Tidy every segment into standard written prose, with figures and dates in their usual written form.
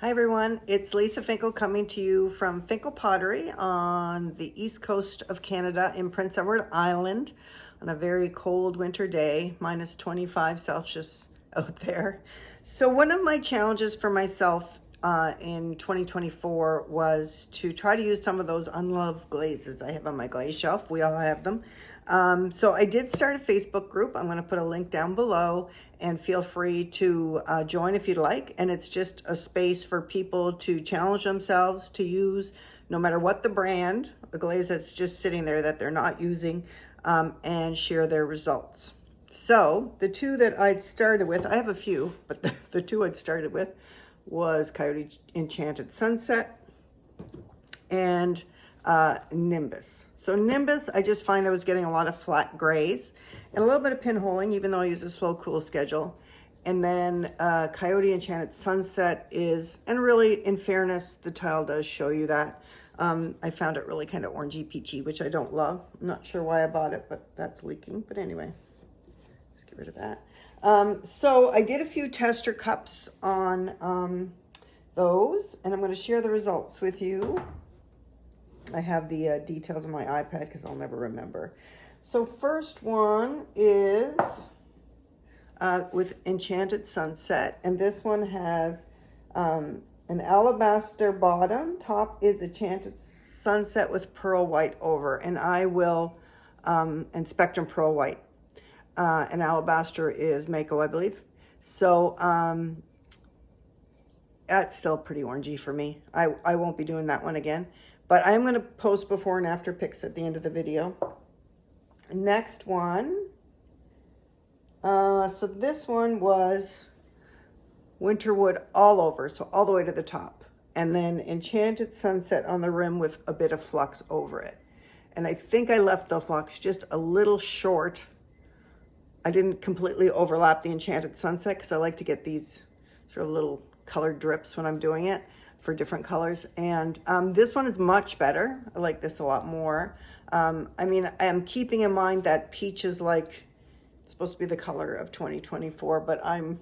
Hi everyone, it's Lisa Finkel coming to you from Finkel Pottery on the east coast of Canada in Prince Edward Island on a very cold winter day, minus 25 Celsius out there. So one of my challenges for myself in 2024 was to try to use some of those unloved glazes I have on my glaze shelf. We all have them. So I did start a Facebook group. I'm going to put a link down below and feel free to join if you'd like. And it's just a space for people to challenge themselves to use, no matter what the brand, the glaze that's just sitting there that they're not using, and share their results. So the two that I'd started with, I have a few, but the two I'd started with was Coyote Enchanted Sunset and Nimbus. So Nimbus, I just find I was getting a lot of flat grays and a little bit of pinholing, even though I use a slow cool schedule. And then Coyote Enchanted Sunset is, and really in fairness, the tile does show you that. I found it really kind of orangey peachy, which I don't love. I'm not sure why I bought it, but that's leaking. But anyway, let's get rid of that. So I did a few tester cups on those, and I'm going to share the results with you. I have the details on my iPad because I'll never remember. So first one is with Enchanted Sunset, and this one has an alabaster bottom. Top is Enchanted Sunset with pearl white over, and I will, and Spectrum Pearl White. And alabaster is Mako, I believe. So that's still pretty orangey for me. I won't be doing that one again. But I'm going to post before and after pics at the end of the video. Next one. So this one was Winterwood all over, so all the way to the top. And then Enchanted Sunset on the rim with a bit of Flux over it. And I think I left the Flux just a little short. I didn't completely overlap the Enchanted Sunset because I like to get these sort of little colored drips when I'm doing it for different colors. And this one is much better. I like this a lot more. I mean, I'm keeping in mind that peach is like supposed to be the color of 2024, but I'm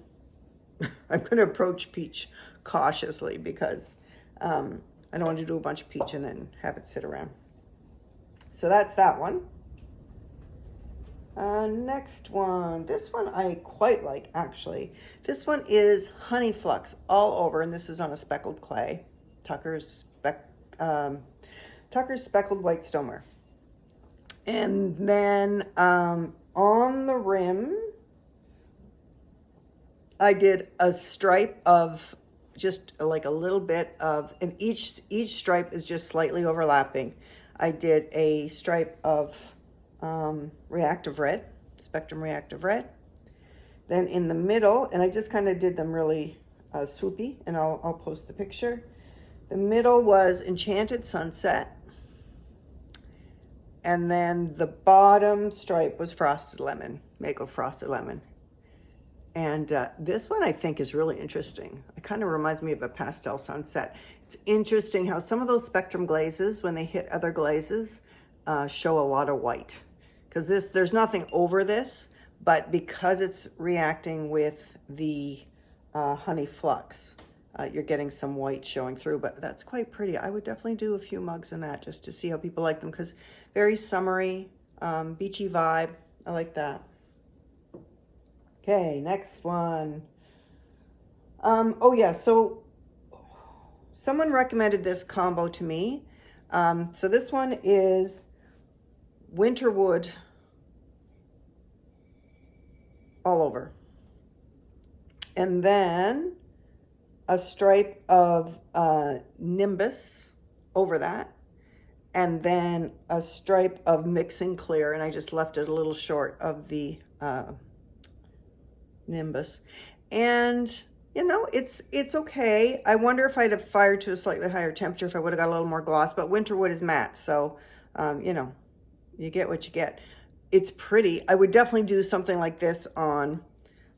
going to approach peach cautiously because I don't want to do a bunch of peach and then have it sit around. So that's that one. Next one. This one I quite like, actually. This one is Honey Flux all over, and this is on a speckled clay. Tucker's Speckled White Stoneware. And then on the rim, I did a stripe of just like a little bit of, and each stripe is just slightly overlapping. I did a stripe of reactive red, Spectrum reactive red. Then in the middle, and I just kind of did them really swoopy, and I'll post the picture. The middle was Enchanted Sunset. And then the bottom stripe was Frosted Lemon, Mako Frosted Lemon. And this one I think is really interesting. It kind of reminds me of a pastel sunset. It's interesting how some of those Spectrum glazes, when they hit other glazes, show a lot of white. Because there's nothing over this, but because it's reacting with the Honey Flux, you're getting some white showing through, but that's quite pretty. I would definitely do a few mugs in that just to see how people like them, because very summery, beachy vibe. I like that. Okay, next one. Oh yeah, so someone recommended this combo to me. So this one is Winterwood all over. And then a stripe of Nimbus over that. And then a stripe of Mixing Clear, and I just left it a little short of the Nimbus. And you know, it's okay. I wonder if I'd have fired to a slightly higher temperature if I would have got a little more gloss, but Winterwood is matte, so you know, you get what you get. It's pretty. I would definitely do something like this on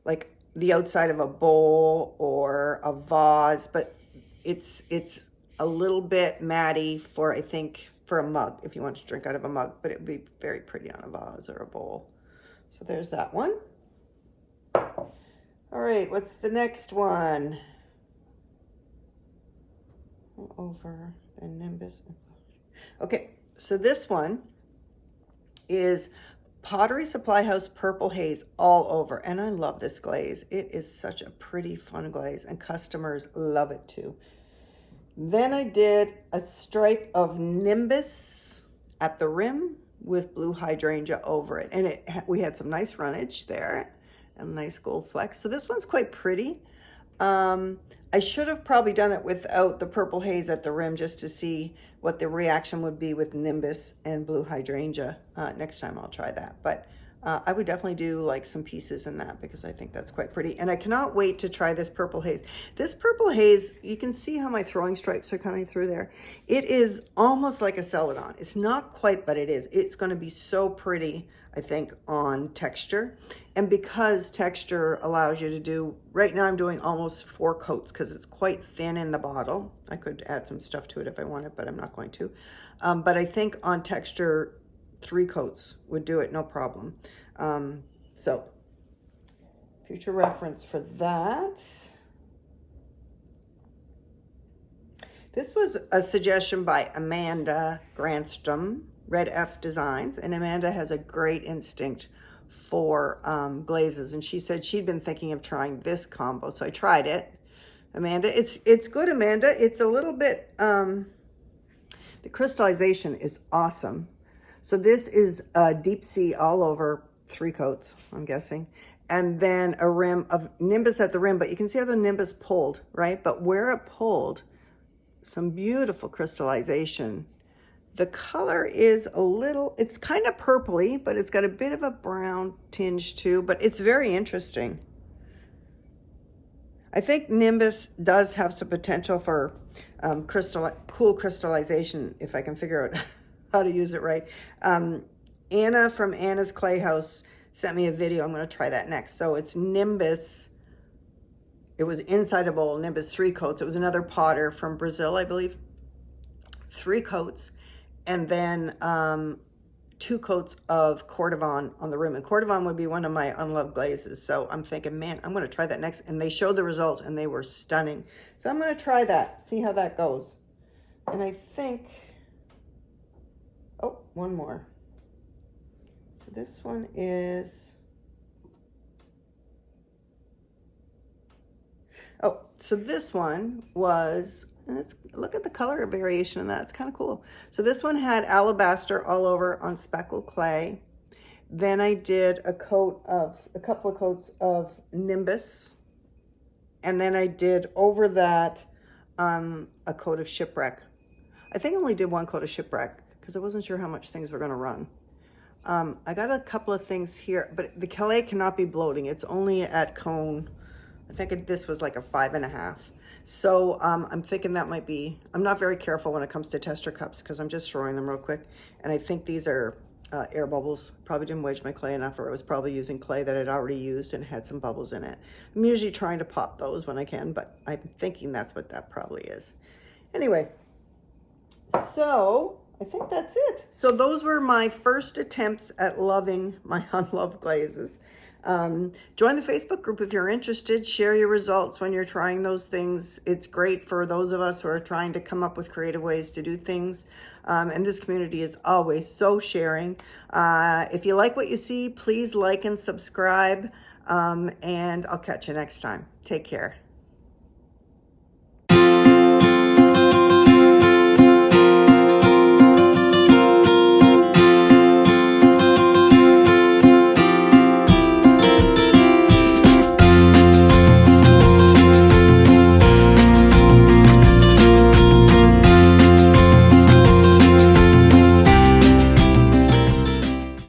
like the outside of a bowl or a vase, but it's a little bit matty for, I think, for a mug, if you want to drink out of a mug, but it would be very pretty on a vase or a bowl. So there's that one. All right, what's the next one? all over the Nimbus. Okay, so this one is Pottery Supply House Purple Haze all over. And I love this glaze. It is such a pretty, fun glaze, and customers love it too. Then I did a stripe of Nimbus at the rim with blue hydrangea over it. And we had some nice runnage there and a nice gold flex. So this one's quite pretty. I should have probably done it without the purple haze at the rim just to see what the reaction would be with Nimbus and blue hydrangea. Next time I'll try that. But I would definitely do like some pieces in that because I think that's quite pretty. And I cannot wait to try this purple haze. This purple haze, you can see how my throwing stripes are coming through there. It is almost like a celadon. It's not quite, but it is. It's going to be so pretty, I think, on texture. And because texture allows you to do, right now I'm doing almost 4 coats because it's quite thin in the bottle. I could add some stuff to it if I wanted, but I'm not going to. But I think on texture, 3 coats would do it, no problem. So future reference for that. This was a suggestion by Amanda Granstrom, Red F Designs, and Amanda has a great instinct for glazes, and she said she'd been thinking of trying this combo, so I tried it. Amanda, it's good, Amanda. It's a little bit, the crystallization is awesome. So this is deep sea all over, 3 coats, I'm guessing. And then a rim of Nimbus at the rim, but you can see how the Nimbus pulled, right? But where it pulled, some beautiful crystallization. The color is a little, it's kind of purpley, but it's got a bit of a brown tinge too, but it's very interesting. I think Nimbus does have some potential for cool crystallization, if I can figure out how to use it right. Anna from Anna's Clay House sent me a video. I'm going to try that next. So it's Nimbus. It was inside a bowl, Nimbus 3 coats. It was another potter from Brazil, I believe. 3 coats. And then 2 coats of cordovan on the rim. And cordovan would be one of my unloved glazes. So I'm thinking, man, I'm going to try that next. And they showed the results and they were stunning. So I'm going to try that, see how that goes. And I think, oh, one more. So this one is, oh, so this one was, and look at the color variation in that. It's kind of cool. So this one had alabaster all over on speckled clay. Then I did a couple of coats of Nimbus. And then I did over that a coat of shipwreck. I think I only did 1 coat of shipwreck because I wasn't sure how much things were going to run. I got a couple of things here, but the clay cannot be bloating. It's only at cone. I think this was like a 5.5. So I'm thinking that might be, I'm not very careful when it comes to tester cups because I'm just throwing them real quick. And I think these are air bubbles. Probably didn't wedge my clay enough, or I was probably using clay that I'd already used and had some bubbles in it. I'm usually trying to pop those when I can, but I'm thinking that's what that probably is. Anyway, so I think that's it. So those were my first attempts at loving my unloved glazes. Join the Facebook group if you're interested. Share your results when you're trying those things. It's great for those of us who are trying to come up with creative ways to do things. And this community is always so sharing. If you like what you see, please like and subscribe. And I'll catch you next time. Take care.